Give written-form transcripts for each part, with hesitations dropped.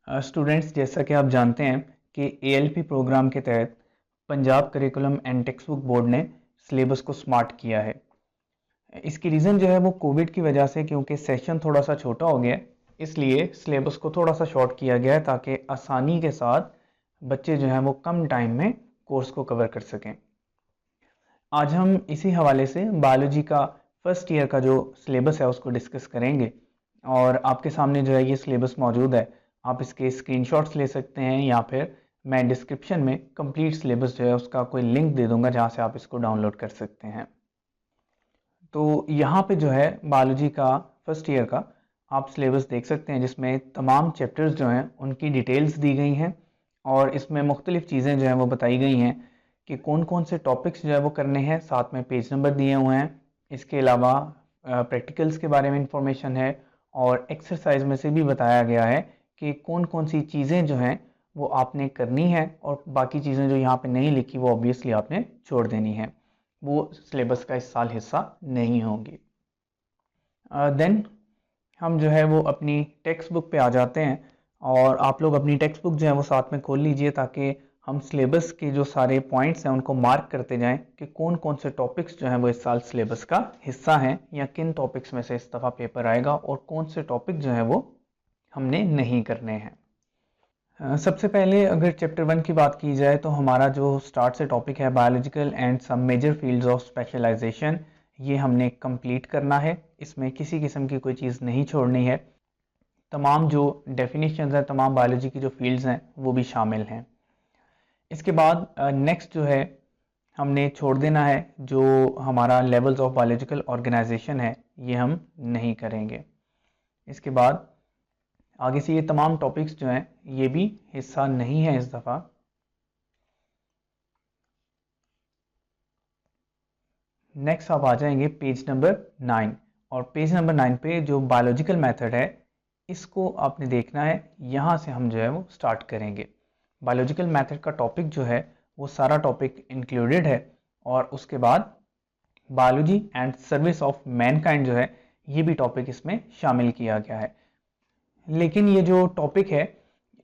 Students, जैसा कि आप जानते हैं कि एएलपी प्रोग्राम के तहत Punjab curriculum and text book board ने सिलेबस को स्मार्ट किया है। इसकी रीज़न जो है वो कोविड की वजह से, क्योंकि सेशन थोड़ा सा छोटा हो गया है, इसलिए सिलेबस को थोड़ा सा शॉर्ट किया गया है ताकि आसानी के साथ बच्चे जो हैं वो कम टाइम में कोर्स को कवर कर सकें। आज हम इसी हवाले से बायोलॉजी का फर्स्ट ईयर का जो सिलेबस है उसको डिस्कस करेंगे और आपके सामने जो है ये सिलेबस मौजूद है। आप इसके स्क्रीनशॉट्स ले सकते हैं या फिर मैं डिस्क्रिप्शन में कंप्लीट सिलेबस जो है उसका कोई लिंक दे दूंगा जहां से आप इसको डाउनलोड कर सकते हैं। तो यहाँ पे जो है बायोलॉजी का फर्स्ट ईयर का आप सिलेबस देख सकते हैं जिसमें तमाम चैप्टर्स जो हैं उनकी डिटेल्स दी गई हैं और इसमें मुख्तलिफ़ चीज़ें जो हैं वो बताई गई हैं कि कौन कौन से टॉपिक्स जो है वो करने हैं। साथ में पेज नंबर दिए हुए हैं। इसके अलावा प्रैक्टिकल्स के बारे में इंफॉर्मेशन है और एक्सरसाइज में से भी बताया गया है कि कौन कौन सी चीज़ें जो हैं वो आपने करनी है और बाकी चीज़ें जो यहाँ पे नहीं लिखी वो ऑब्वियसली आपने छोड़ देनी है, वो सिलेबस का इस साल हिस्सा नहीं होंगी। देन हम जो है वो अपनी टेक्स्ट बुक पे आ जाते हैं और आप लोग अपनी टेक्स्ट बुक जो है वो साथ में खोल लीजिए ताकि हम सिलेबस के जो सारे पॉइंट्स हैं उनको मार्क करते जाएं कि कौन कौन से टॉपिक्स जो हैं वो इस साल सिलेबस का हिस्सा हैं या किन टॉपिक्स में से इस दफ़ा पेपर आएगा और कौन से टॉपिक जो हैं वो हमने नहीं करने हैं। सबसे पहले अगर चैप्टर 1 की बात की जाए तो हमारा जो स्टार्ट से टॉपिक है biological and some major fields of specialisation, ये हमने कंप्लीट करना है। इसमें किसी किस्म की कोई चीज़ नहीं छोड़नी है। तमाम जो डेफिनेशंस हैं, तमाम बायोलॉजी की जो फील्ड्स हैं वो भी शामिल हैं। इसके बाद नेक्स्ट जो है हमने छोड़ देना है जो हमारा लेवल्स ऑफ बायोलॉजिकल ऑर्गेनाइजेशन है, ये हम नहीं करेंगे। इसके बाद आगे से ये तमाम टॉपिक्स जो हैं ये भी हिस्सा नहीं है इस दफ़ा। नेक्स्ट आप आ जाएंगे पेज नंबर 9 और पेज नंबर 9 पे जो बायोलॉजिकल मेथड है इसको आपने देखना है। यहाँ से हम जो है वो स्टार्ट करेंगे। बायोलॉजिकल मेथड का टॉपिक जो है वो सारा टॉपिक इंक्लूडेड है और उसके बाद biology and service of Mankind जो है ये भी टॉपिक इसमें शामिल किया गया है। लेकिन ये जो टॉपिक है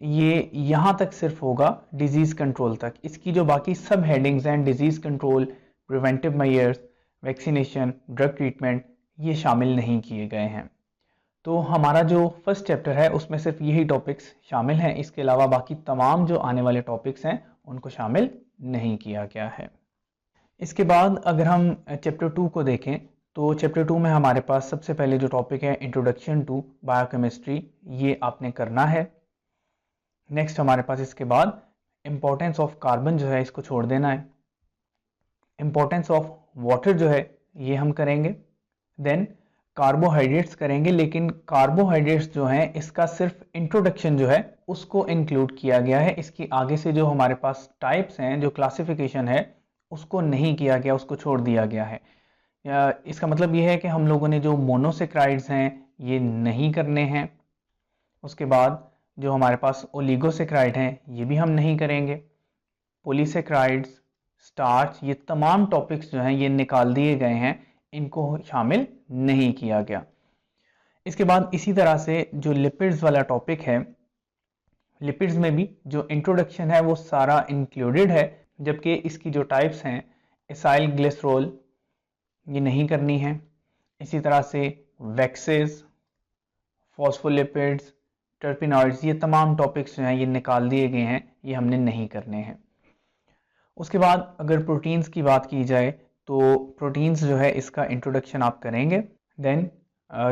ये यहाँ तक सिर्फ होगा डिजीज़ कंट्रोल तक। इसकी जो बाकी सब हेडिंग्स हैं, disease control, preventive measures, vaccination, drug treatment, ये शामिल नहीं किए गए हैं। तो हमारा जो फर्स्ट चैप्टर है उसमें सिर्फ यही टॉपिक्स शामिल हैं। इसके अलावा बाकी तमाम जो आने वाले टॉपिक्स हैं उनको शामिल नहीं किया गया है। इसके बाद अगर हम चैप्टर 2 को देखें तो चैप्टर 2 में हमारे पास सबसे पहले जो टॉपिक है इंट्रोडक्शन टू बायोकेमिस्ट्री, ये आपने करना है। नेक्स्ट हमारे पास इसके बाद इम्पोर्टेंस ऑफ कार्बन जो है इसको छोड़ देना है। इम्पोर्टेंस ऑफ वाटर जो है ये हम करेंगे। देन कार्बोहाइड्रेट्स करेंगे, लेकिन कार्बोहाइड्रेट्स जो हैं इसका सिर्फ इंट्रोडक्शन जो है उसको इंक्लूड किया गया है। इसकी आगे से जो हमारे पास टाइप्स हैं, जो क्लासिफिकेशन है उसको नहीं किया गया, उसको छोड़ दिया गया है। इसका मतलब ये है कि हम लोगों ने जो मोनोसेक्राइड्स हैं ये नहीं करने हैं। उसके बाद जो हमारे पास ओलिगोसेक्राइड हैं ये भी हम नहीं करेंगे। पॉलीसेक्राइड्स, स्टार्च, ये तमाम टॉपिक्स जो हैं ये निकाल दिए गए हैं, इनको शामिल नहीं किया गया। इसके बाद इसी तरह से जो लिपिड्स वाला टॉपिक है, लिपिड्स में भी जो इंट्रोडक्शन है वो सारा इंक्लूडेड है, जबकि इसकी जो टाइप्स हैं एसाइल ग्लिसरॉल ये नहीं करनी है। इसी तरह से वैक्सेस, फॉस्फोलिपिड्स, टर्पिनॉइड्स, ये तमाम टॉपिक्स जो हैं ये निकाल दिए गए हैं, ये हमने नहीं करने हैं। उसके बाद अगर प्रोटीन्स की बात की जाए तो प्रोटीन्स जो है इसका इंट्रोडक्शन आप करेंगे। देन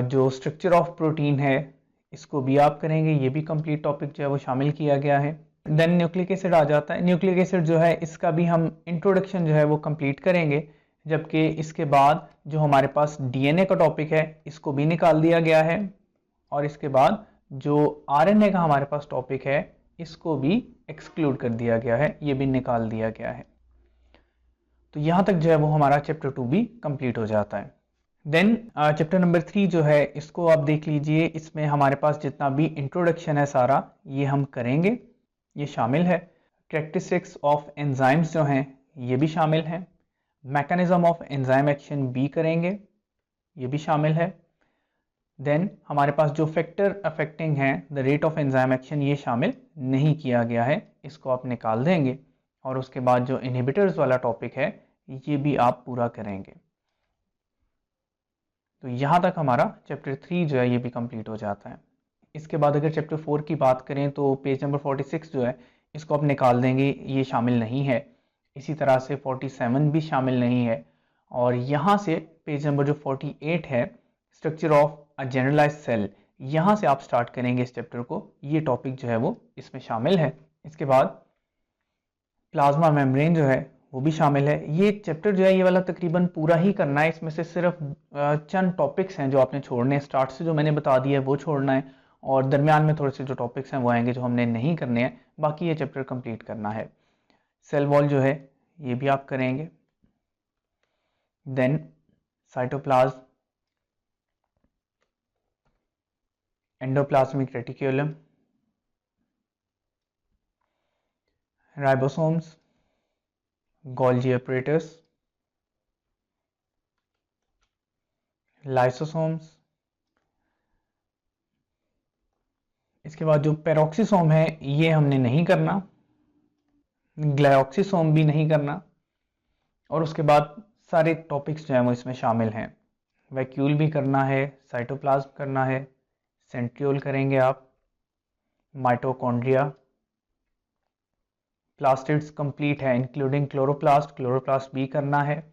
जो स्ट्रक्चर ऑफ प्रोटीन है इसको भी आप करेंगे, ये भी कंप्लीट टॉपिक जो है वो शामिल किया गया है। देन न्यूक्लिक एसिड आ जाता है। न्यूक्लिक एसिड जो है इसका भी हम इंट्रोडक्शन जो है वो कंप्लीट करेंगे, जबकि इसके बाद जो हमारे पास डीएनए का टॉपिक है इसको भी निकाल दिया गया है और इसके बाद जो आरएनए का हमारे पास टॉपिक है इसको भी एक्सक्लूड कर दिया गया है, ये भी निकाल दिया गया है। तो यहाँ तक जो है वो हमारा चैप्टर 2 भी कंप्लीट हो जाता है। देन चैप्टर नंबर 3 जो है इसको आप देख लीजिए। इसमें हमारे पास जितना भी इंट्रोडक्शन है सारा ये हम करेंगे, ये शामिल है। कैरेक्टरिस्टिक्स ऑफ एंजाइम्स जो हैं ये भी शामिल हैं। मैकेनिज्म ऑफ एंजाइम एक्शन भी करेंगे, ये भी शामिल है। देन हमारे पास जो फैक्टर अफेक्टिंग है the rate of enzyme action, ये शामिल नहीं किया गया है, इसको आप निकाल देंगे। और उसके बाद जो इनहिबिटर्स वाला टॉपिक है ये भी आप पूरा करेंगे। तो यहाँ तक हमारा चैप्टर 3 जो है ये भी कंप्लीट हो जाता है। इसके बाद अगर चैप्टर 4 की बात करें तो पेज नंबर 46 जो है इसको आप निकाल देंगे, ये शामिल नहीं है। इसी तरह से 47 भी शामिल नहीं है। और यहाँ से पेज नंबर जो 48 है, structure of a generalised cell, यहाँ से आप स्टार्ट करेंगे इस चैप्टर को, ये टॉपिक जो है वो इसमें शामिल है। इसके बाद प्लाज्मा मेम्ब्रेन जो है वो भी शामिल है। ये चैप्टर जो है ये वाला तकरीबन पूरा ही करना है, इसमें से सिर्फ चंद टॉपिक्स हैं जो आपने छोड़ने हैं। स्टार्ट से जो मैंने बता दिया है वो छोड़ना है, और दरमियान में थोड़े से जो टॉपिक्स हैं वो आएंगे जो हमने नहीं करने हैं, बाकी ये चैप्टर कंप्लीट करना है। सेल वॉल जो है ये भी आप करेंगे। Then cytoplasm, endoplasmic reticulum, ribosomes, Golgi apparatus, lysosomes. इसके बाद जो पेरोक्सिसोम है ये हमने नहीं करना, ग्लाइऑक्सिसोम भी नहीं करना। और उसके बाद सारे टॉपिक्स जो हैं वो इसमें शामिल हैं। वैक्यूल भी करना है, साइटोप्लाज्म करना है, सेंट्रियोल करेंगे आप, माइटोकॉन्ड्रिया, प्लास्टिड्स कंप्लीट है इंक्लूडिंग क्लोरोप्लास्ट, क्लोरोप्लास्ट भी करना है।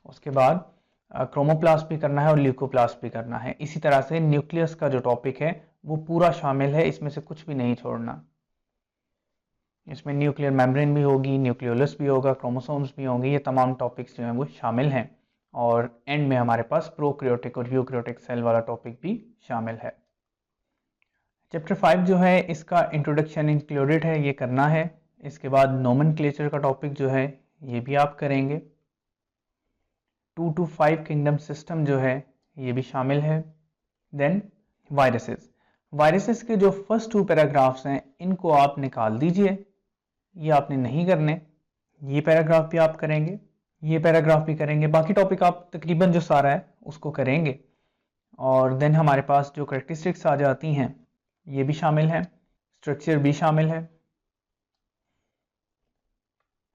उसके बाद क्रोमोप्लास्ट भी करना है और ल्यूकोप्लास्ट भी करना है। इसी तरह से न्यूक्लियस का जो टॉपिक है वो पूरा शामिल है, इसमें से कुछ भी नहीं छोड़ना। इसमें न्यूक्लियर मेम्ब्रेन भी होगी, न्यूक्लियोलस भी होगा, क्रोमोसोम्स भी होंगे, ये तमाम टॉपिक्स जो हैं वो शामिल हैं। और एंड में हमारे पास प्रोक्रियोटिक और यूक्रियोटिक सेल वाला टॉपिक भी शामिल है। चैप्टर 5 जो है इसका इंट्रोडक्शन इंक्लूडेड है, ये करना है। इसके बाद नोमेनक्लेचर का टॉपिक जो है ये भी आप करेंगे। 2 to 5 किंगडम सिस्टम जो है ये भी शामिल है। देन वायरसेस, वायरसेस के जो फर्स्ट 2 पैराग्राफ्स हैं इनको आप निकाल दीजिए, ये आपने नहीं करने। ये पैराग्राफ भी आप करेंगे, ये पैराग्राफ भी करेंगे, बाकी टॉपिक आप तकरीबन जो सारा है उसको करेंगे। और देन हमारे पास जो करेक्टरिस्टिक्स आ जाती हैं ये भी शामिल है, स्ट्रक्चर भी शामिल है,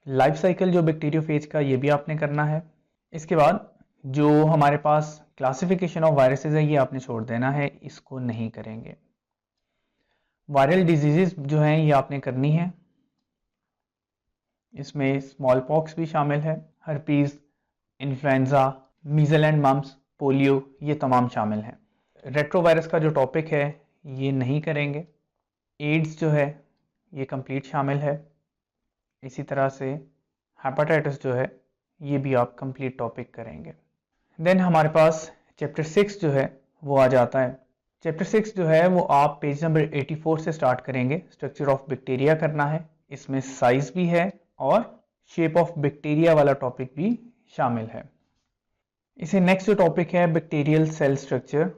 लाइफ साइकिल जो बैक्टीरियोफेज का ये भी आपने करना है। इसके बाद जो हमारे पास क्लासिफिकेशन ऑफ वायरसेस है ये आपने छोड़ देना है, इसको नहीं करेंगे। वायरल डिजीजेस जो हैं ये आपने करनी है, इसमें स्मॉल पॉक्स भी शामिल है, herpes, influenza, measles and mumps, polio, ये तमाम शामिल हैं। रेट्रोवायरस का जो टॉपिक है ये नहीं करेंगे। एड्स जो है ये कंप्लीट शामिल है। इसी तरह से हेपेटाइटिस जो है ये भी आप कंप्लीट टॉपिक करेंगे। देन हमारे पास चैप्टर 6 जो है वो आ जाता है। चैप्टर 6 जो है वो आप पेज नंबर 84 से स्टार्ट करेंगे। स्ट्रक्चर ऑफ बैक्टीरिया करना है, इसमें साइज भी है और शेप ऑफ बैक्टीरिया वाला टॉपिक भी शामिल है। इसे नेक्स्ट जो टॉपिक है बैक्टीरियल सेल स्ट्रक्चर,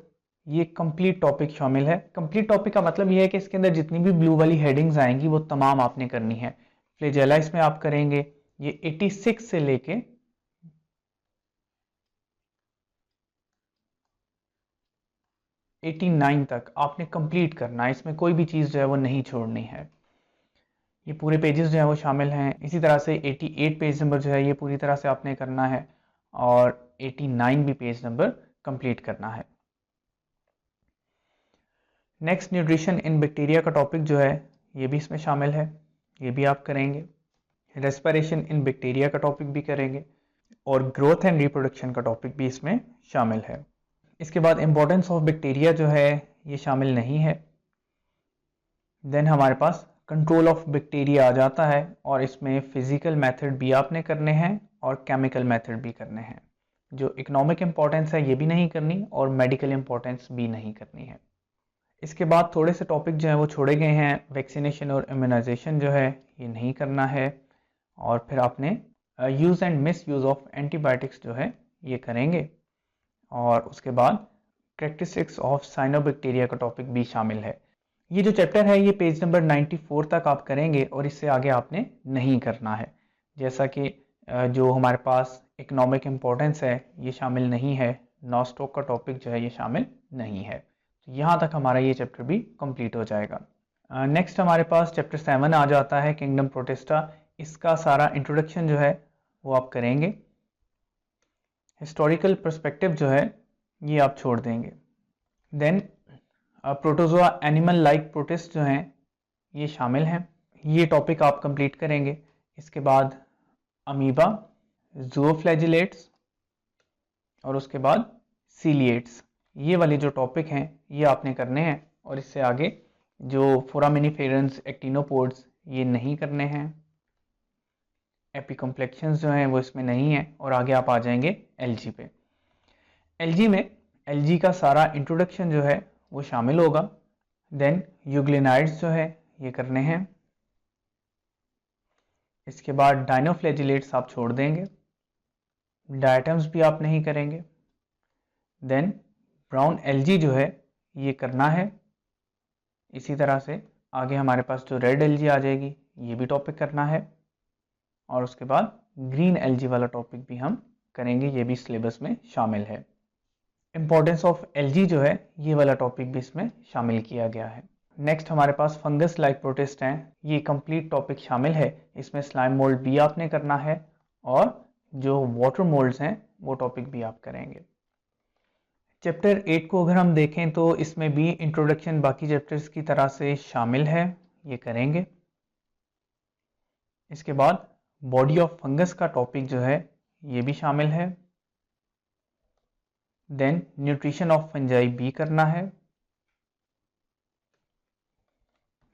ये कंप्लीट टॉपिक शामिल है। कंप्लीट टॉपिक का मतलब ये है कि इसके अंदर जितनी भी ब्लू वाली हेडिंग्स आएंगी वो तमाम आपने करनी है। फ्लैजेला इसमें आप करेंगे, ये 86 से लेके 89 तक आपने कंप्लीट करना है, इसमें कोई भी चीज़ जो है वो नहीं छोड़नी है। ये पूरे पेजेस जो है वो शामिल हैं। इसी तरह से 88 पेज नंबर जो है ये पूरी तरह से आपने करना है और 89 भी पेज नंबर कंप्लीट करना है। नेक्स्ट न्यूट्रिशन इन बैक्टीरिया का टॉपिक जो है ये भी इसमें शामिल है, ये भी आप करेंगे। रेस्पिरेशन इन बैक्टीरिया का टॉपिक भी करेंगे और ग्रोथ एंड रिप्रोडक्शन का टॉपिक भी इसमें शामिल है। इसके बाद इम्पोर्टेंस ऑफ बैक्टीरिया जो है ये शामिल नहीं है। देन हमारे पास कंट्रोल ऑफ बैक्टीरिया आ जाता है और इसमें फिजिकल मेथड भी आपने करने हैं और केमिकल मेथड भी करने हैं। जो इकोनॉमिक इम्पोर्टेंस है ये भी नहीं करनी और मेडिकल इम्पोर्टेंस भी नहीं करनी है। इसके बाद थोड़े से टॉपिक जो हैं वो छोड़े गए हैं। वैक्सीनेशन और इम्यूनाइजेशन जो है ये नहीं करना है और फिर आपने use and miss use of antibiotics जो है ये करेंगे। और उसके बाद कैरेक्टरिस्टिक्स ऑफ साइनोबैक्टीरिया का टॉपिक भी शामिल है। ये जो चैप्टर है ये पेज नंबर 94 तक आप करेंगे और इससे आगे आपने नहीं करना है। जैसा कि जो हमारे पास इकोनॉमिक इम्पोर्टेंस है ये शामिल नहीं है, नॉस्टॉक का टॉपिक जो है ये शामिल नहीं है। तो यहाँ तक हमारा ये चैप्टर भी कंप्लीट हो जाएगा। नेक्स्ट हमारे पास चैप्टर 7 आ जाता है, किंगडम प्रोटेस्टा। इसका सारा इंट्रोडक्शन जो है वो आप करेंगे। हिस्टोरिकल पर्सपेक्टिव जो है ये आप छोड़ देंगे। Then protozoa animal like protist जो हैं ये शामिल हैं, ये टॉपिक आप कंप्लीट करेंगे। इसके बाद अमीबा, ज़ूओफ्लैजिलेट्स और उसके बाद सीलिएट्स, ये वाले जो टॉपिक हैं ये आपने करने हैं। और इससे आगे जो फोरामिनिफेरंस, एक्टिनोपोड्स, ये नहीं करने हैं। एपिकम्प्लेक्शंस जो हैं वो इसमें नहीं है। और आगे आप आ जाएंगे एलजी पे। एलजी में एलजी का सारा इंट्रोडक्शन जो है वो शामिल होगा। देन यूग्लिनाइड्स जो है ये करने हैं। इसके बाद डायनोफ्लैजिलेट्स आप छोड़ देंगे, डायटम्स भी आप नहीं करेंगे। देन ब्राउन एलजी जो है ये करना है। इसी तरह से आगे हमारे पास जो रेड एलजी आ जाएगी ये भी टॉपिक करना है। और उसके बाद ग्रीन एलजी वाला टॉपिक भी हम करेंगे, ये भी सिलेबस में शामिल है। इंपॉर्टेंस ऑफ एलजी जो है ये वाला टॉपिक भी इसमें शामिल किया गया है। नेक्स्ट हमारे पास फंगस लाइक प्रोटिस्ट हैं, ये कंप्लीट टॉपिक शामिल है। इसमें स्लाइम मोल्ड भी आपने करना है और जो वाटर मोल्ड्स हैं वो टॉपिक भी आप करेंगे। चैप्टर 8 को अगर हम देखें तो इसमें भी इंट्रोडक्शन बाकी चैप्टर्स की तरह से शामिल है, ये करेंगे। इसके बाद बॉडी ऑफ फंगस का टॉपिक जो है ये भी शामिल है। देन न्यूट्रिशन ऑफ फंजाई भी करना है,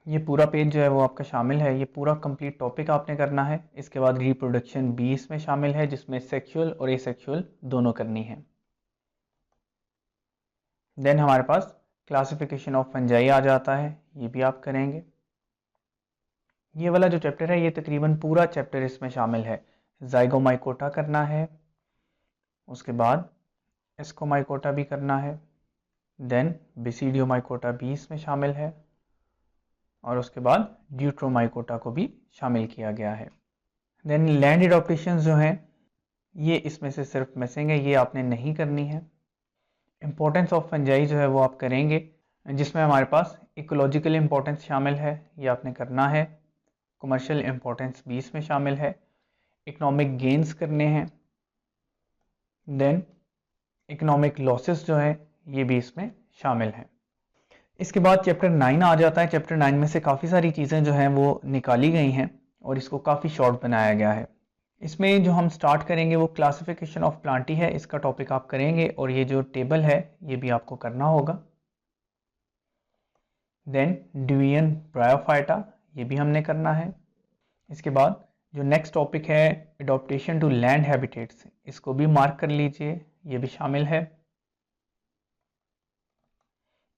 ये पूरा पेज जो है वो आपका शामिल है, ये पूरा कंप्लीट टॉपिक आपने करना है। इसके बाद रिप्रोडक्शन भी इसमें शामिल है, जिसमें सेक्सुअल और एसेक्सुअल दोनों करनी है। देन हमारे पास क्लासिफिकेशन ऑफ फंजाई आ जाता है, ये भी आप करेंगे। ये वाला जो चैप्टर है ये तकरीबन पूरा चैप्टर इसमें शामिल है। ज़ाइगोमाइकोटा करना है, उसके बाद एस्कोमाइकोटा भी करना है। देन बेसिडियोमाइकोटा भी इसमें शामिल है और उसके बाद ड्यूट्रोमाइकोटा को भी शामिल किया गया है। देन लैंड एडॉप्टेशन जो हैं ये इसमें से सिर्फ मिसिंग है, ये आपने नहीं करनी है। इम्पोर्टेंस ऑफ फंजाई जो है वो आप करेंगे, जिसमें हमारे पास इकोलॉजिकल इम्पोर्टेंस शामिल है, ये आपने करना है। कमर्शियल इम्पोर्टेंस भी इसमें शामिल है। इकोनॉमिक गेन्स करने हैं। देन इकोनॉमिक लॉसेस जो है ये भी इसमें शामिल हैं। इसके बाद चैप्टर 9 आ जाता है। चैप्टर 9 में से काफ़ी सारी चीज़ें जो हैं वो निकाली गई हैं और इसको काफ़ी शॉर्ट बनाया गया है। इसमें जो हम स्टार्ट करेंगे वो क्लासिफिकेशन ऑफ प्लांटी है, इसका टॉपिक आप करेंगे और ये जो टेबल है ये भी आपको करना होगा। देन डिवीजन ब्रायोफाइटा, ये भी हमने करना है। इसके बाद जो नेक्स्ट टॉपिक है एडॉप्टेशन टू लैंड हैबिटेट्स, इसको भी मार्क कर लीजिए, ये भी शामिल है।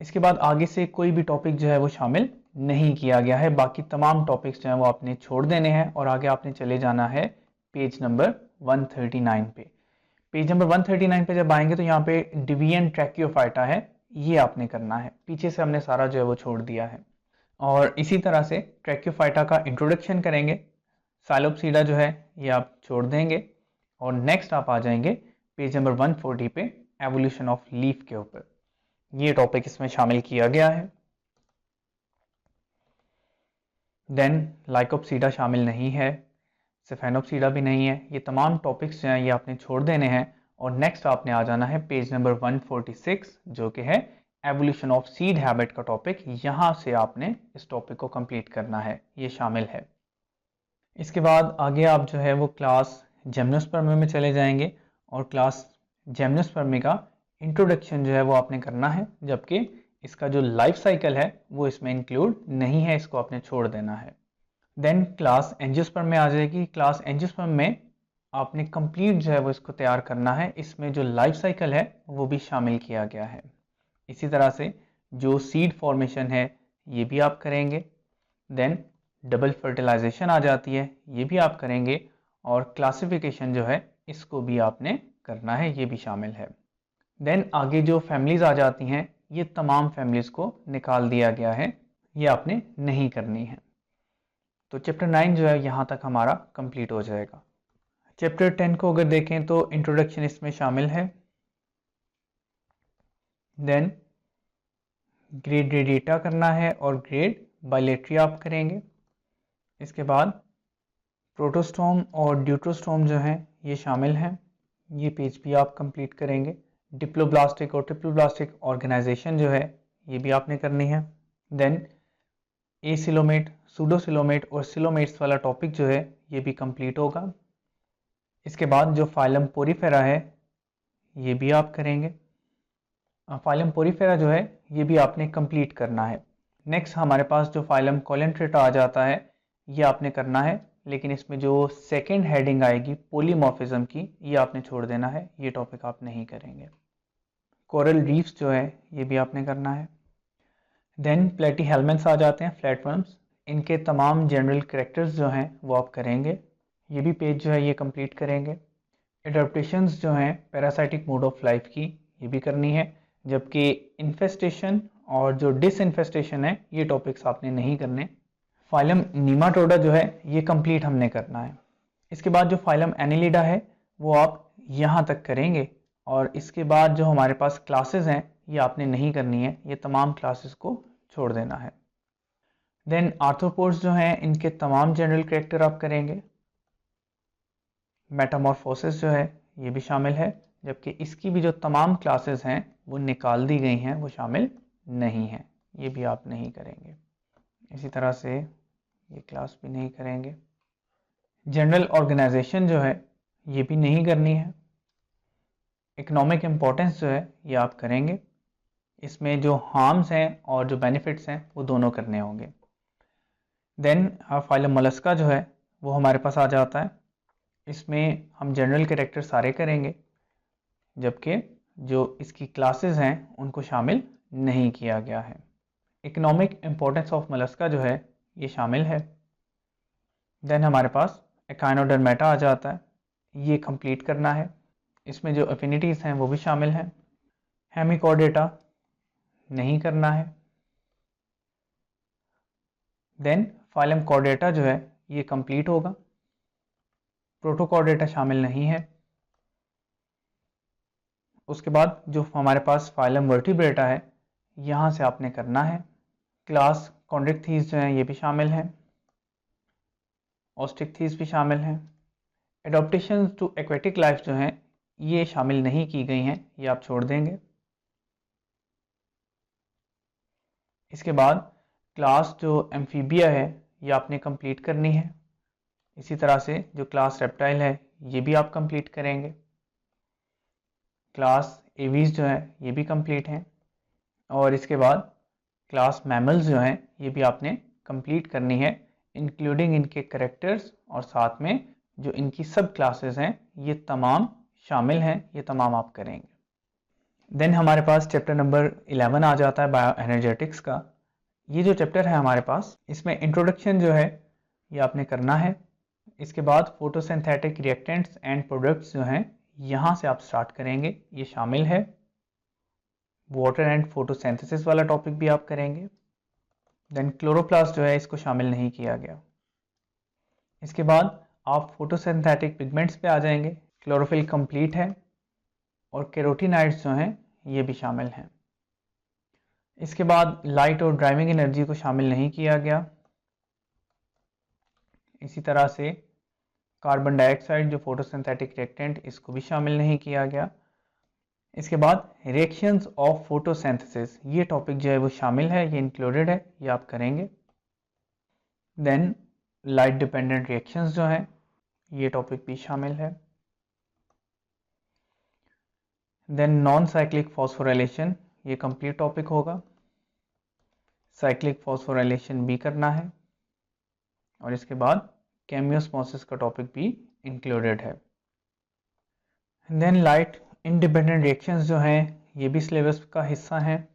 इसके बाद आगे से कोई भी टॉपिक जो है वो शामिल नहीं किया गया है, बाकी तमाम टॉपिक्स जो हैं वो आपने छोड़ देने हैं और आगे आपने चले जाना है पेज नंबर 139 पे। पेज नंबर 139 पे जब आएंगे तो यहाँ पे डिवीजन ट्रैकियोफाइटा है, ये आपने करना है। पीछे से हमने सारा जो है वो छोड़ दिया है। और इसी तरह से ट्रैकियोफाइटा का इंट्रोडक्शन करेंगे। साइलोप्सीडा जो है ये आप छोड़ देंगे और नेक्स्ट आप आ जाएंगे पेज नंबर 140 पे एवोल्यूशन ऑफ लीफ के ऊपर, ये टॉपिक इसमें शामिल किया गया है। देन लाइकोप्सीडा शामिल नहीं है, सिफेनोप्सीडा भी नहीं है। ये तमाम टॉपिक्स जो हैं ये आपने छोड़ देने हैं और नेक्स्ट आपने आ जाना है पेज नंबर 146 जो कि है एवोल्यूशन ऑफ सीड हैबिट का टॉपिक। यहाँ से आपने इस टॉपिक को कंप्लीट करना है, ये शामिल है। इसके बाद आगे आप जो है वो क्लास जिम्नोस्पर्मी में चले जाएंगे और क्लास जिम्नोस्पर्मी का इंट्रोडक्शन जो है वो आपने करना है, जबकि इसका जो लाइफ साइकिल है वो इसमें इंक्लूड नहीं है, इसको आपने छोड़ देना है। देन क्लास एंजियोस्पर्म में आ जाएगी। क्लास एंजियोस्पर्म में आपने कंप्लीट जो है वो इसको तैयार करना है, इसमें जो लाइफ साइकिल है वो भी शामिल किया गया है। इसी तरह से जो सीड फॉर्मेशन है ये भी आप करेंगे। देन डबल फर्टिलाइजेशन आ जाती है, ये भी आप करेंगे और क्लासिफिकेशन जो है इसको भी आपने करना है, ये भी शामिल है। देन आगे जो फैमिलीज आ जाती हैं ये तमाम फैमिलीज को निकाल दिया गया है, ये आपने नहीं करनी है। तो चैप्टर 9 जो है यहाँ तक हमारा कंप्लीट हो जाएगा। चैप्टर 10 को अगर देखें तो इंट्रोडक्शन इसमें शामिल है। देन ग्रेड रेडिएटा करना है और ग्रेड बाइलेटरी आप करेंगे। इसके बाद प्रोटोस्टोम और ड्यूटरोस्टोम जो हैं ये शामिल हैं, ये पेज भी आप कंप्लीट करेंगे। डिप्लोब्लास्टिक और ट्रिप्लोब्लास्टिक ऑर्गेनाइजेशन जो है ये भी आपने करनी है। देन एसिलोमेट, सूडोसिलोमेट और सिलोमेट्स वाला टॉपिक जो है ये भी कंप्लीट होगा। इसके बाद जो फाइलम पोरीफेरा है ये भी आप करेंगे। फाइलम पोरीफेरा जो है ये भी आपने कंप्लीट करना है। नेक्स्ट हमारे पास जो फाइलम कोलेंट्रेटा आ जाता है ये आपने करना है, लेकिन इसमें जो सेकेंड हेडिंग आएगी पोलीमॉर्फिज्म की ये आपने छोड़ देना है, ये टॉपिक आप नहीं करेंगे। कोरल रीफ्स जो है ये भी आपने करना है। देन प्लेटीहेल्मिन्थ्स आ जाते हैं, फ्लैटवर्म्स, इनके तमाम जनरल कैरेक्टर्स जो हैं वो आप करेंगे, ये भी पेज जो है ये कंप्लीट करेंगे। एडाप्टेशंस जो हैं पैरासाइटिक मोड ऑफ लाइफ की ये भी करनी है, जबकि इन्फेस्टेशन और जो डिसइन्फेस्टेशन है ये टॉपिक्स आपने नहीं करने। फाइलम नीमाटोडा जो है ये कंप्लीट हमने करना है। इसके बाद जो फाइलम एनिलिडा है वो आप यहाँ तक करेंगे, और इसके बाद जो हमारे पास क्लासेस हैं ये आपने नहीं करनी है, ये तमाम क्लासेस को छोड़ देना है। देन आर्थ्रोपोड्स जो हैं इनके तमाम जनरल कैरेक्टर आप करेंगे। मेटामॉर्फोसिस जो है ये भी शामिल है, जबकि इसकी भी जो तमाम क्लासेस हैं वो निकाल दी गई हैं, वो शामिल नहीं हैं, ये भी आप नहीं करेंगे। इसी तरह से ये क्लास भी नहीं करेंगे। जनरल ऑर्गेनाइजेशन जो है ये भी नहीं करनी है। इकोनॉमिक इम्पोर्टेंस जो है ये आप करेंगे, इसमें जो हार्म्स हैं और जो बेनिफिट्स हैं वो दोनों करने होंगे। देन फाइलम मोलस्का जो है वो हमारे पास आ जाता है, इसमें हम जनरल कैरेक्टर सारे करेंगे, जबकि जो इसकी क्लासेस हैं उनको शामिल नहीं किया गया है। इकोनॉमिक इम्पोर्टेंस ऑफ मोलस्का जो है ये शामिल है। देन हमारे पास एकाइनोडर्मेटा आ जाता है, ये कंप्लीट करना है, इसमें जो एफिनिटीज़ हैं वो भी शामिल हैं। हेमिकॉर्डेटा नहीं करना है। देन फाइलम कॉर्डेटा जो है ये कंप्लीट होगा, प्रोटोकॉर्डेटा शामिल नहीं है। उसके बाद जो हमारे पास फाइलम वर्टिब्रेटा है यहाँ से आपने करना है। क्लास कॉन्ड्रिक्थीज जो हैं ये भी शामिल हैं, ऑस्ट्रिक्थीज भी शामिल हैं। एडॉप्टेशन टू एक्वेटिक लाइफ जो हैं ये शामिल नहीं की गई हैं, ये आप छोड़ देंगे। इसके बाद क्लास जो एम्फीबिया है ये आपने कंप्लीट करनी है। इसी तरह से जो क्लास रेप्टाइल है ये भी आप कंप्लीट करेंगे। क्लास एवीज जो है ये भी कंप्लीट हैं, और इसके बाद क्लास मैमल्स जो हैं ये भी आपने कंप्लीट करनी है, इंक्लूडिंग इनके कैरेक्टर्स, और साथ में जो इनकी सब क्लासेस हैं ये तमाम शामिल हैं, ये तमाम आप करेंगे। देन हमारे पास चैप्टर नंबर 11 आ जाता है बायो एनर्जेटिक्स का। ये जो चैप्टर है हमारे पास इसमें इंट्रोडक्शन जो है ये आपने करना है। इसके बाद फोटोसिंथेटिक रिएक्टेंट्स एंड प्रोडक्ट्स जो हैं यहाँ से आप स्टार्ट करेंगे, ये शामिल है। वाटर एंड फोटोसिंथेसिस वाला टॉपिक भी आप करेंगे। देन क्लोरोप्लास्ट जो है इसको शामिल नहीं किया गया। इसके बाद आप फोटोसिंथेटिक पिगमेंट्स पे आ जाएंगे, क्लोरोफिल कंप्लीट है, और कैरोटीनाइड्स जो हैं ये भी शामिल हैं। इसके बाद लाइट और ड्राइविंग एनर्जी को शामिल नहीं किया गया। इसी तरह से कार्बन डाइऑक्साइड जो फोटोसिंथेटिक रिएक्टेंट इसको भी शामिल नहीं किया गया। इसके बाद रिएक्शंस ऑफ फोटोसिंथेसिस ये टॉपिक जो है वो शामिल है, ये इंक्लूडेड है, ये आप करेंगे। देन लाइट डिपेंडेंट रिएक्शंस जो हैं ये टॉपिक भी शामिल है। देन नॉन साइक्लिक फॉस्फोराइलेशन ये कंप्लीट टॉपिक होगा। साइक्लिक फॉस्फोराइलेशन भी करना है, और इसके बाद केमियोस्मोसिस का टॉपिक भी इंक्लूडेड है। देन लाइट इंडिपेंडेंट रिएक्शंस जो हैं ये भी सिलेबस का हिस्सा हैं।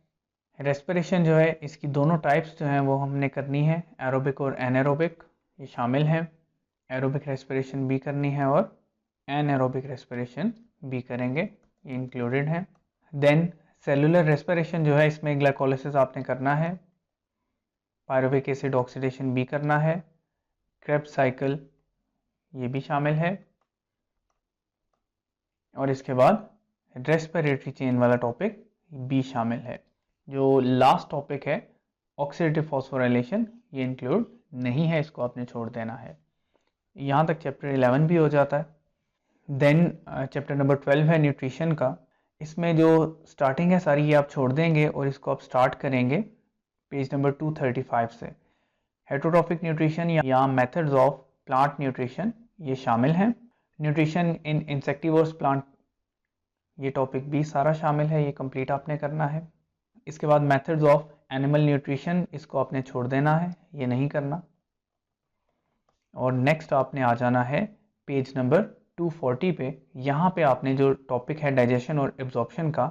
रेस्पिरेशन जो है इसकी दोनों टाइप्स जो हैं वो हमने करनी है, एरोबिक और एनएरोबिक, ये शामिल हैं। एरोबिक रेस्पिरेशन भी करनी है और एनएरोबिक रेस्पिरेशन भी करेंगे, ये इंक्लूडेड है। देन सेलुलर रेस्पिरेशन जो है इसमें ग्लाइकोलिसिस आपने करना है, पायरुविक एसिड ऑक्सीडेशन भी करना है, क्रेब्स साइकिल ये भी शामिल है, और इसके बाद रेस्पिरेटरी चेन वाला टॉपिक भी शामिल है। जो लास्ट टॉपिक है ऑक्सीडेटिव फॉस्फोराइलेशन, ये इंक्लूड नहीं है, इसको आपने छोड़ देना है। यहाँ तक चैप्टर 11 भी हो जाता है। देन चैप्टर नंबर 12 है न्यूट्रिशन का। इसमें जो स्टार्टिंग है सारी ये आप छोड़ देंगे और इसको आप स्टार्ट करेंगे पेज नंबर 235 से। हेटरोट्रॉफिक न्यूट्रिशन या मेथड्स ऑफ प्लांट न्यूट्रिशन ये शामिल हैं। न्यूट्रिशन इन इंसेक्टिवोर्स प्लांट, ये टॉपिक भी सारा शामिल है, ये कंप्लीट आपने करना है। इसके बाद मेथड्स ऑफ एनिमल न्यूट्रिशन, इसको आपने छोड़ देना है, ये नहीं करना। और नेक्स्ट आपने आ जाना है पेज नंबर 240 पे। यहाँ पे आपने जो टॉपिक है डाइजेशन और एब्जॉर्प्शन का,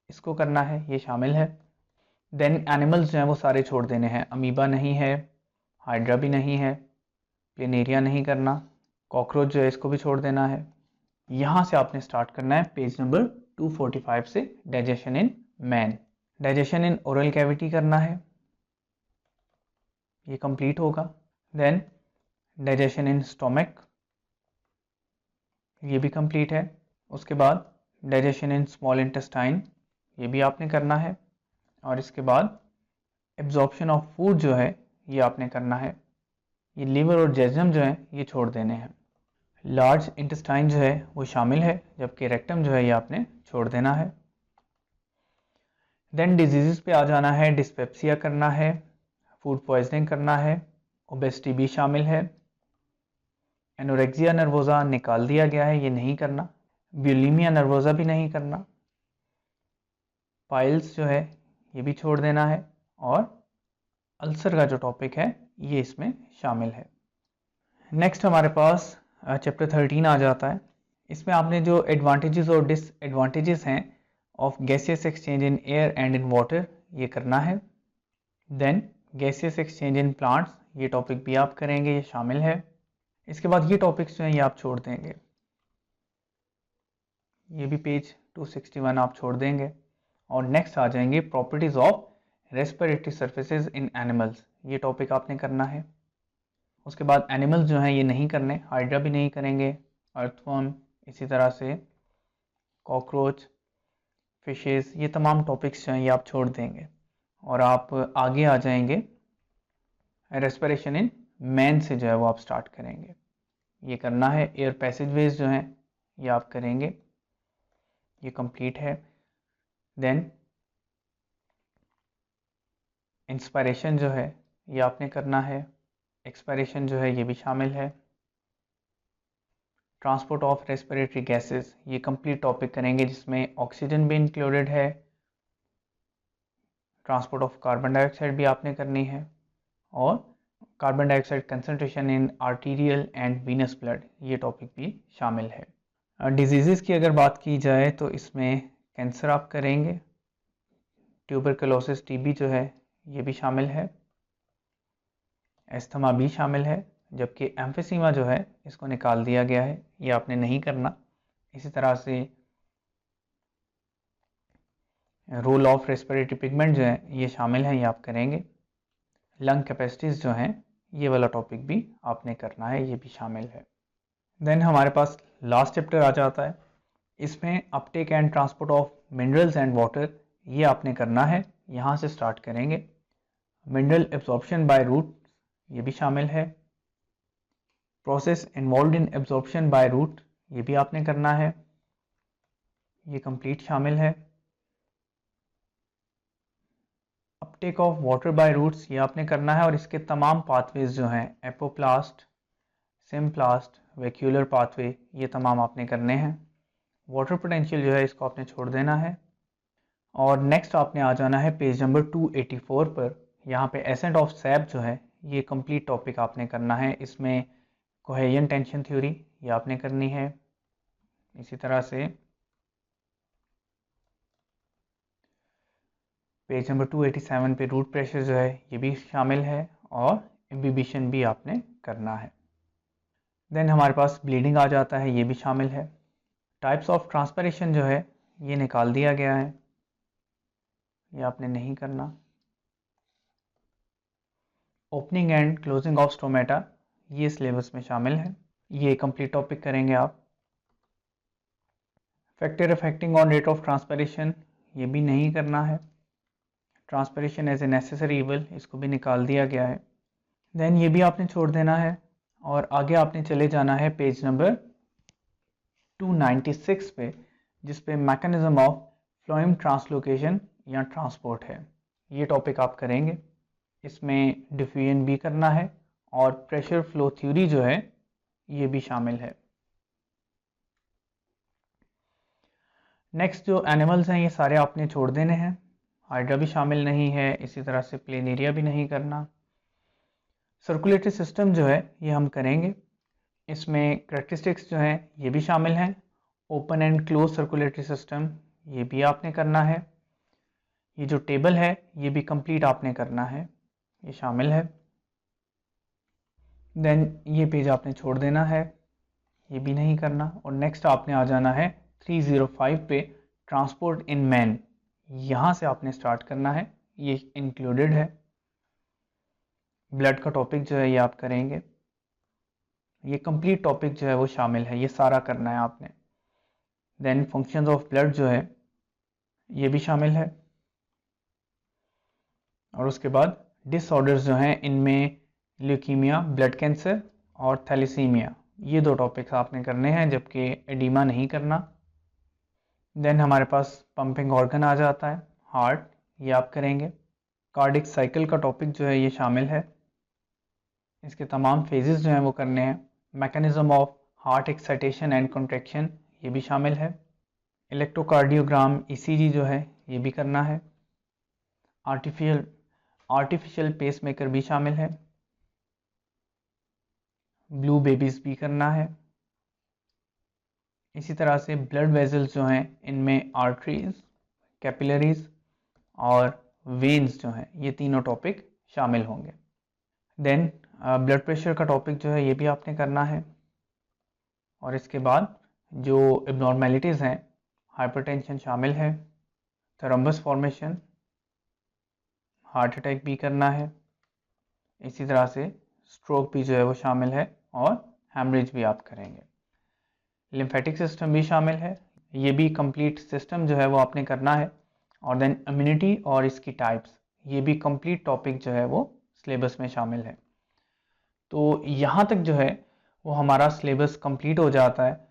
इसको करना है, ये शामिल है। देन एनिमल्स जो हैं वो सारे छोड़ देने हैं। अमीबा नहीं है, हाइड्रा भी नहीं है, प्लेनेरिया नहीं करना, कॉकरोच जो है इसको भी छोड़ देना है। यहाँ से आपने स्टार्ट करना है पेज नंबर 245 से digestion in man. Digestion in oral cavity करना है, ये कंप्लीट होगा। देन डाइजेशन इन स्टोमक, ये भी कंप्लीट है। उसके बाद डाइजेशन इन स्मॉल इंटेस्टाइन, ये भी आपने करना है। और इसके बाद एब्जॉर्प्शन ऑफ फूड जो है ये आपने करना है। ये लीवर और जेजम जो है ये छोड़ देने हैं। लार्ज इंटेस्टाइन जो है वो शामिल है, जबकि रेक्टम जो है ये आपने छोड़ देना है। देन डिजीज़ पे आ जाना है। डिस्पेप्सिया करना है, फूड पॉइजनिंग करना है, ओबेसिटी भी शामिल है। एनोरेक्सिया नर्वोज़ा निकाल दिया गया है, ये नहीं करना। ब्यूलीमिया नर्वोज़ा भी नहीं करना। पाइल्स जो है ये भी छोड़ देना है। और अल्सर का जो टॉपिक है ये इसमें शामिल है। नेक्स्ट हमारे पास चैप्टर 13 आ जाता है। इसमें आपने जो एडवांटेजेस और डिसएडवांटेजेस हैं of gaseous exchange in air and in water, ये करना है। Then gaseous exchange in plants, ये टॉपिक भी आप करेंगे, ये शामिल है। इसके बाद ये टॉपिक्स जो हैं ये आप छोड़ देंगे, ये भी पेज 261 आप छोड़ देंगे। और नेक्स्ट आ जाएंगे properties of respiratory surfaces in animals, ये टॉपिक आपने करना है। उसके बाद एनिमल्स जो हैं ये नहीं करने, हाइड्रा भी नहीं करेंगे, अर्थवर्म, इसी तरह से कॉकरोच, फिशेस, ये तमाम टॉपिक्स जो हैं ये आप छोड़ देंगे। और आप आगे आ जाएंगे रेस्पिरेशन इन मैन से जो है वो आप स्टार्ट करेंगे, ये करना है। एयर पैसेजवेज जो हैं ये आप करेंगे, ये कंप्लीट है। देन इंस्पायरेशन जो है ये आपने करना है, एक्सपायरेशन जो है ये भी शामिल है। ट्रांसपोर्ट ऑफ रेस्पिरेटरी गैसेस, ये कंप्लीट टॉपिक करेंगे, जिसमें ऑक्सीजन भी इंक्लूडेड है। ट्रांसपोर्ट ऑफ कार्बन डाइऑक्साइड भी आपने करनी है। और carbon dioxide concentration in arterial and venous blood, ये टॉपिक भी शामिल है। डिजीज़ की अगर बात की जाए तो इसमें कैंसर आप करेंगे, ट्यूबरकुलोसिस टीबी जो है ये भी शामिल है, एस्थमा भी शामिल है, जबकि एम्फीसीमा जो है इसको निकाल दिया गया है, ये आपने नहीं करना। इसी तरह से रोल ऑफ रेस्पिरेटरी पिगमेंट जो है ये शामिल है, ये आप करेंगे। लंग कैपेसिटीज़ जो हैं ये वाला टॉपिक भी आपने करना है, ये भी शामिल है। देन हमारे पास लास्ट चैप्टर आ जाता है। इसमें Uptake and transport of minerals and water, ये आपने करना है, यहाँ से स्टार्ट करेंगे। मिनरल एब्जॉर्प्शन बाय रूट, ये भी शामिल है। Process involve in absorption by root, ये भी आपने करना है, ये कंप्लीट शामिल है। Uptake of water by roots, ये आपने करना है। और इसके तमाम पाथवेज जो हैं, एपोप्लास्ट, सिम्प्लास्ट, वैक्यूलर पाथवे, ये तमाम आपने करने हैं। वाटर पोटेंशियल जो है इसको आपने छोड़ देना है। और नेक्स्ट आपने आ जाना है पेज नंबर 284 पर। यहाँ पे एसेंट ऑफ सैप जो है ये कंप्लीट टॉपिक आपने करना है। इसमें कोहेजन टेंशन थ्योरी ये आपने करनी है। इसी तरह से पेज नंबर 287 पे रूट प्रेशर जो है ये भी शामिल है, और इम्बिबिशन भी आपने करना है। देन हमारे पास ब्लीडिंग आ जाता है, ये भी शामिल है। टाइप्स ऑफ ट्रांसपिरेशन जो है ये निकाल दिया गया है, ये आपने नहीं करना। Opening and closing of stomata, ये सिलेबस में शामिल है, ये कंप्लीट टॉपिक करेंगे आप। Factor affecting on rate of transpiration, ये भी नहीं करना है। Transpiration as a necessary evil, इसको भी निकाल दिया गया है। देन ये भी आपने छोड़ देना है और आगे आपने चले जाना है पेज नंबर 296 पे, जिस पे मैकेनिज्म ऑफ फ्लोएम ट्रांसलोकेशन या ट्रांसपोर्ट है। ये टॉपिक आप करेंगे। इसमें डिफ्यूजन भी करना है और प्रेशर फ्लो थ्योरी जो है ये भी शामिल है। नेक्स्ट जो एनिमल्स हैं ये सारे आपने छोड़ देने हैं। हाइड्रा भी शामिल नहीं है, इसी तरह से प्लेन एरिया भी नहीं करना। सर्कुलेटरी सिस्टम जो है ये हम करेंगे। इसमें करैक्टरिस्टिक्स जो हैं ये भी शामिल हैं। Open and close circulatory system ये भी आपने करना है। ये जो टेबल है ये भी कंप्लीट आपने करना है, ये शामिल है। देन ये पेज आपने छोड़ देना है, ये भी नहीं करना। और नेक्स्ट आपने आ जाना है 305 पे, ट्रांसपोर्ट इन मैन। यहाँ से आपने स्टार्ट करना है, ये इंक्लूडेड है। ब्लड का टॉपिक जो है ये आप करेंगे। ये कंप्लीट टॉपिक जो है वो शामिल है, ये सारा करना है आपने। देन फंक्शंस ऑफ ब्लड जो है ये भी शामिल है। और उसके बाद डिसऑर्डर्स जो हैं इनमें ल्यूकीमिया, ब्लड कैंसर और थैलेसीमिया, ये 2 टॉपिक्स आपने करने हैं, जबकि एडीमा नहीं करना। देन हमारे पास पंपिंग ऑर्गन आ जाता है, हार्ट, ये आप करेंगे। कार्डिक साइकिल का टॉपिक जो है ये शामिल है। इसके तमाम फेजेस जो हैं वो करने हैं। Mechanism of heart excitation and contraction ये भी शामिल है। इलेक्ट्रोकार्डियोग्राम ईसीजी जो है ये भी करना है। आर्टिफिशियल पेसमेकर भी शामिल है। ब्लू बेबीज भी करना है। इसी तरह से ब्लड वेजल्स जो हैं इनमें आर्टरीज, कैपिलरीज और वेन्स जो हैं ये तीनों टॉपिक शामिल होंगे। देन ब्लड प्रेशर का टॉपिक जो है ये भी आपने करना है। और इसके बाद जो एबनॉर्मेलिटीज़ हैं, हाइपरटेंशन शामिल है, थ्रोम्बस फॉर्मेशन, हार्ट अटैक भी करना है। इसी तरह से स्ट्रोक भी जो है वो शामिल है और हैमरेज भी आप करेंगे। लिम्फेटिक सिस्टम भी शामिल है, ये भी कंप्लीट सिस्टम जो है वो आपने करना है। और देन इम्यूनिटी और इसकी टाइप्स, ये भी कंप्लीट टॉपिक जो है वो सिलेबस में शामिल है। तो यहाँ तक जो है वो हमारा सिलेबस कंप्लीट हो जाता है।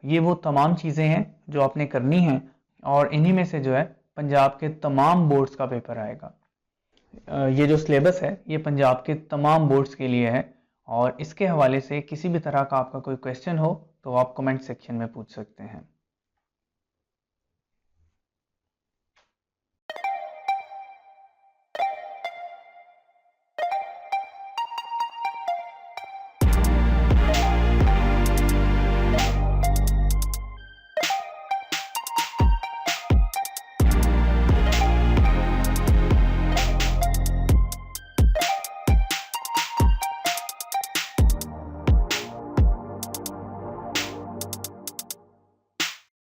ये वो तमाम चीज़ें हैं जो आपने करनी हैं और इन्हीं में से जो है पंजाब के तमाम बोर्ड्स का पेपर आएगा। ये जो सिलेबस है ये पंजाब के तमाम बोर्ड्स के लिए है और इसके हवाले से किसी भी तरह का आपका कोई क्वेश्चन हो तो आप कमेंट सेक्शन में पूछ सकते हैं।